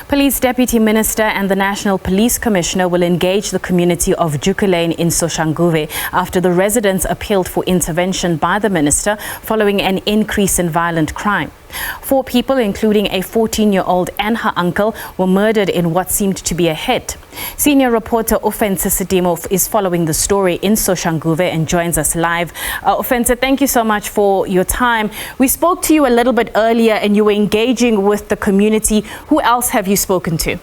Police Deputy Minister and the National Police Commissioner will engage the community of Jukulyn in Soshanguve after the residents appealed for intervention by the minister following an increase in violent crime. 4 people, including a 14-year-old and her uncle, were murdered in what seemed to be a hit. Senior reporter Ofentse Setimo is following the story in Soshanguve and joins us live. Ofentse, thank you so much for your time. We spoke to you a little bit earlier and you were engaging with the community. Who else have you spoken to?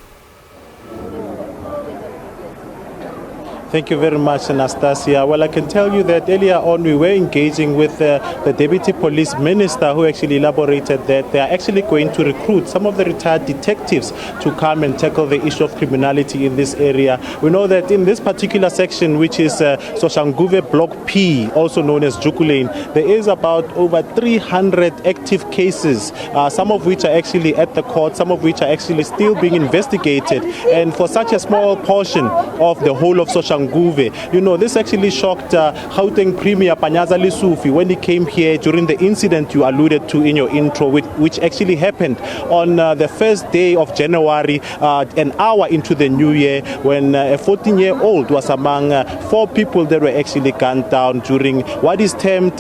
Thank you very much, Anastasia. Well, I can tell you that earlier on we were engaging with the Deputy Police Minister, who actually elaborated that they are actually going to recruit some of the retired detectives to come and tackle the issue of criminality in this area. We know that in this particular section, which is Soshanguve Block P, also known as Jukulyn, there is about over 300 active cases, some of which are actually at the court, some of which are actually still being investigated. And for such a small portion of the whole of Soshanguve, you know, this actually shocked Gauteng Premier Panyaza Lesufi when he came here during the incident you alluded to in your intro, which actually happened on the first day of January, an hour into the new year, when a 14-year-old was among 4 people that were actually gunned down during what is termed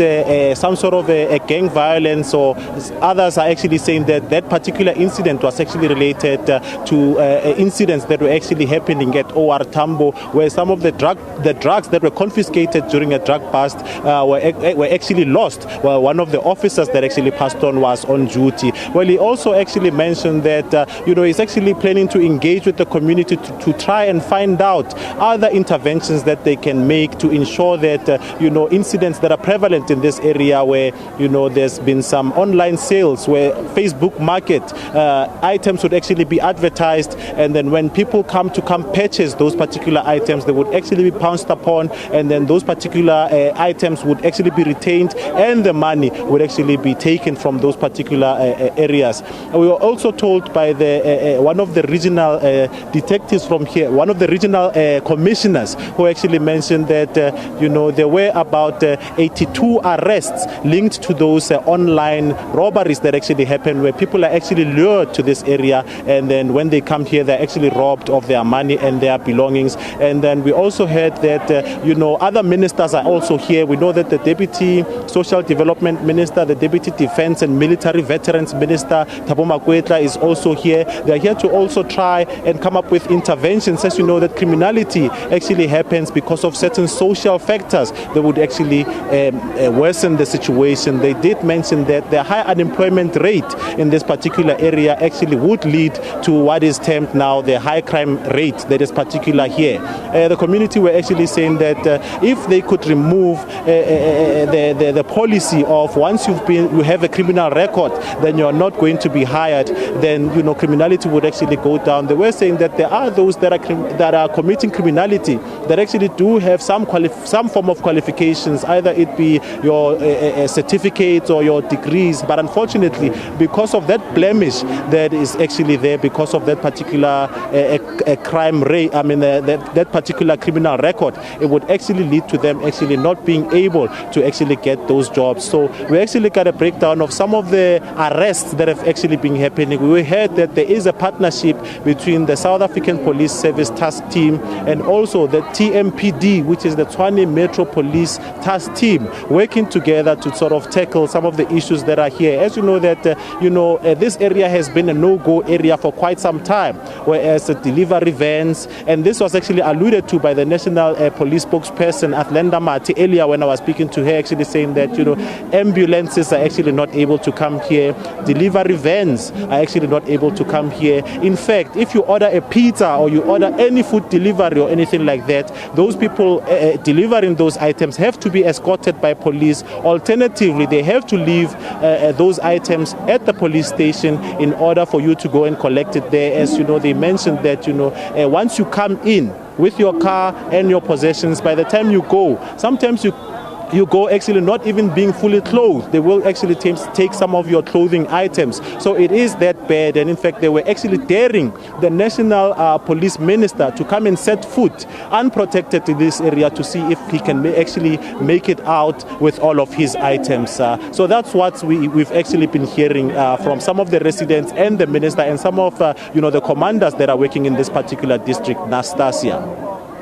some sort of a gang violence, or others are actually saying that that particular incident was actually related to incidents that were actually happening at OR Tambo, where some of the drugs that were confiscated during a drug bust were actually lost while one of the officers that actually passed on was on duty. Well, he also actually mentioned that you know, he's actually planning to engage with the community to try and find out other interventions that they can make to ensure that you know, incidents that are prevalent in this area, where you know there's been some online sales where Facebook Market items would actually be advertised, and then when people come purchase those particular items, they would actually be pounced upon, and then those particular items would actually be retained, and the money would actually be taken from those particular areas. We were also told by the one of the regional detectives from here, one of the regional commissioners, who actually mentioned that you know, there were about 82 arrests linked to those online robberies that actually happen, where people are actually lured to this area, and then when they come here, they're actually robbed of their money and their belongings. And then we also heard that you know, other ministers are also here. We know that the Deputy Social Development Minister, the Deputy Defense and Military Veterans Minister, Thabo Makwetla, is also here. They're here to also try and come up with interventions. As you know, that criminality actually happens because of certain social factors that would actually worsen the situation. They did mention that the high unemployment rate in this particular area actually would lead to what is termed now the high crime rate that is particular here. The community were actually saying that if they could remove the policy of once you have a criminal record, then you're not going to be hired, then you know, criminality would actually go down. They were saying that there are those that are committing criminality that actually do have some form of qualifications, either it be your certificates or your degrees, but unfortunately, because of that blemish that is actually there, because of that particular crime rate, I mean that particular criminal record, it would actually lead to them actually not being able to actually get those jobs. So we actually got a breakdown of some of the arrests that have actually been happening. We heard that there is a partnership between the South African Police Service Task Team and also the TMPD, which is the Tshwane Metro Police Task Team, working together to sort of tackle some of the issues that are here. As you know that you know, this area has been a no-go area for quite some time, whereas delivery vans, and this was actually alluded to by the National Police spokesperson Athlenda Mati earlier when I was speaking to her, actually saying that you know, ambulances are actually not able to come here, delivery vans are actually not able to come here. In fact, if you order a pizza or you order any food delivery or anything like that, those people delivering those items have to be escorted by police. Alternatively, they have to leave those items at the police station in order for you to go and collect it there. As you know, they mentioned that you know, once you come in with your car and your possessions, by the time you go, sometimes you you go actually not even being fully clothed. They will actually take some of your clothing items. So it is that bad. And in fact, they were actually daring the national police minister to come and set foot unprotected to this area to see if he can actually make it out with all of his items. So that's what we've actually been hearing from some of the residents and the minister and some of the commanders that are working in this particular district, Nastasia.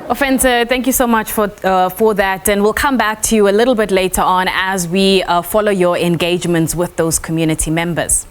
Ofentse, thank you so much for that, and we'll come back to you a little bit later on as we follow your engagements with those community members.